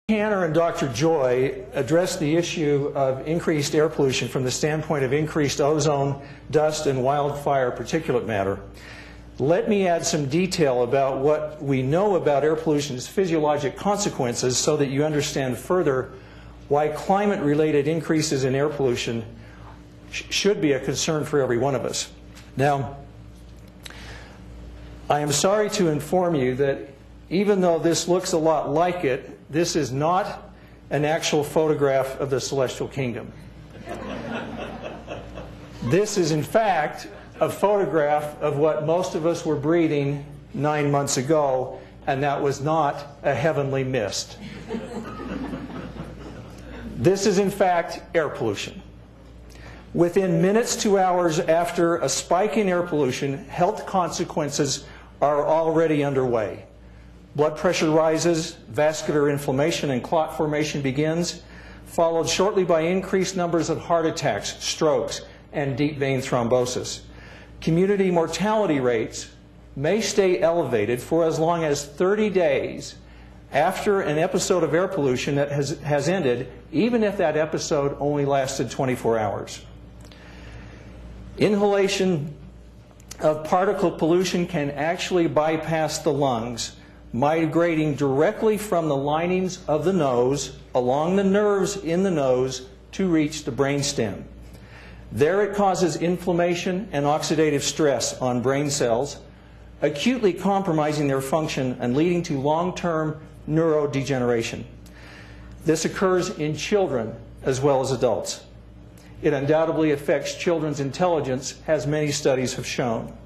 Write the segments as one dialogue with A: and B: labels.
A: Hanner and Dr. Joy addressed the issue of increased air pollution from the standpoint of increased ozone, dust, and wildfire particulate matter. Let me add some detail about what we know about air pollution's physiologic consequences so that you understand further why climate-related increases in air pollution should be a concern for every one of us. Now, I am sorry to inform you that even though this looks a lot like it, this is not an actual photograph of the celestial kingdom. This is, in fact, a photograph of what most of us were breathing 9 months ago, and that was not a heavenly mist. This is, in fact, air pollution. Within minutes to hours after a spike in air pollution, health consequences are already underway. Blood pressure rises, vascular inflammation and clot formation begins, followed shortly by increased numbers of heart attacks, strokes, and deep vein thrombosis. Community mortality rates may stay elevated for as long as 30 days after an episode of air pollution that has ended, even if that episode only lasted 24 hours. Inhalation of particle pollution can actually bypass the lungs, migrating directly from the linings of the nose along the nerves in the nose to reach the brainstem. There it causes inflammation and oxidative stress on brain cells, acutely compromising their function and leading to long-term neurodegeneration. This occurs in children as well as adults. It undoubtedly affects children's intelligence, as many studies have shown.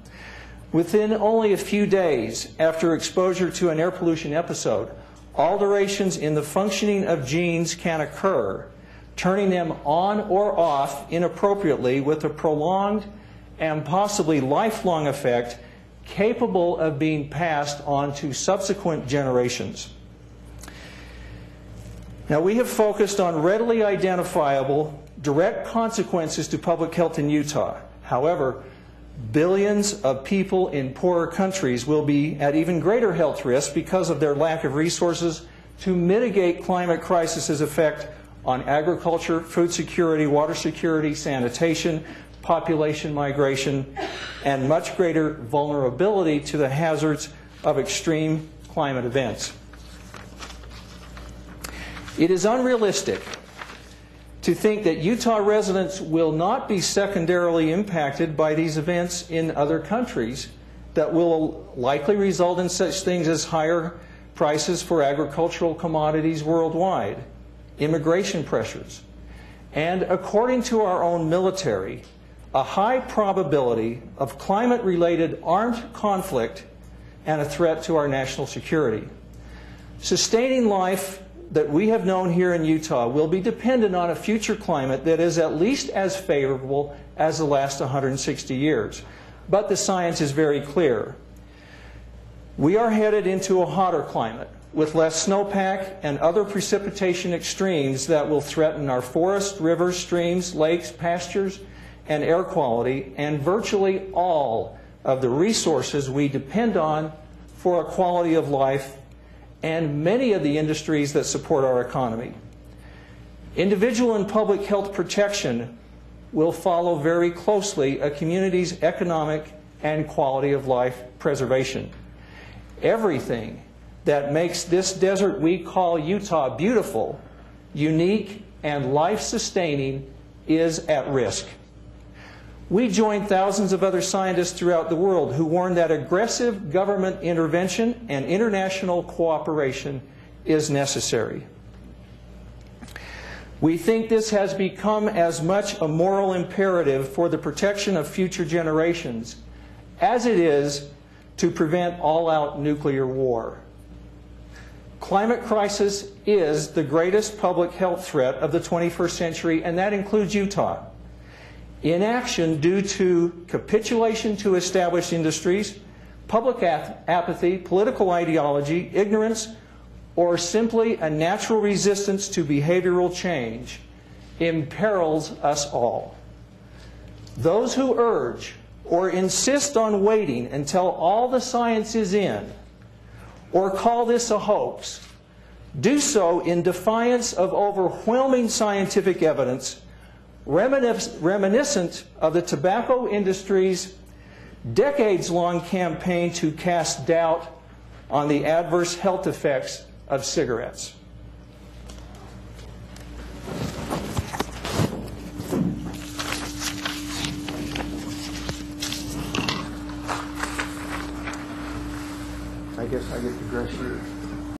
A: Within only a few days after exposure to an air pollution episode, alterations in the functioning of genes can occur, turning them on or off inappropriately with a prolonged and possibly lifelong effect capable of being passed on to subsequent generations. Now, we have focused on readily identifiable direct consequences to public health in Utah. However, billions of people in poorer countries will be at even greater health risk because of their lack of resources to mitigate climate crisis's effect on agriculture, food security, water security, sanitation, population migration, and much greater vulnerability to the hazards of extreme climate events. It is unrealistic to think that Utah residents will not be secondarily impacted by these events in other countries that will likely result in such things as higher prices for agricultural commodities worldwide, immigration pressures, and, according to our own military, a high probability of climate-related armed conflict and a threat to our national security. Sustaining life that we have known here in Utah will be dependent on a future climate that is at least as favorable as the last 160 years. But the science is very clear. We are headed into a hotter climate with less snowpack and other precipitation extremes that will threaten our forests, rivers, streams, lakes, pastures, and air quality, and virtually all of the resources we depend on for a quality of life and many of the industries that support our economy. Individual and public health protection will follow very closely a community's economic and quality of life preservation. Everything that makes this desert we call Utah beautiful, unique, and life-sustaining is at risk. We join thousands of other scientists throughout the world who warn that aggressive government intervention and international cooperation is necessary. We think this has become as much a moral imperative for the protection of future generations as it is to prevent all-out nuclear war. Climate crisis is the greatest public health threat of the 21st century, and that includes Utah. Inaction due to capitulation to established industries, public apathy, political ideology, ignorance, or simply a natural resistance to behavioral change imperils us all. Those who urge or insist on waiting until all the science is in, or call this a hoax, do so in defiance of overwhelming scientific evidence reminiscent of the tobacco industry's decades-long campaign to cast doubt on the adverse health effects of cigarettes. I guess I get to dress you.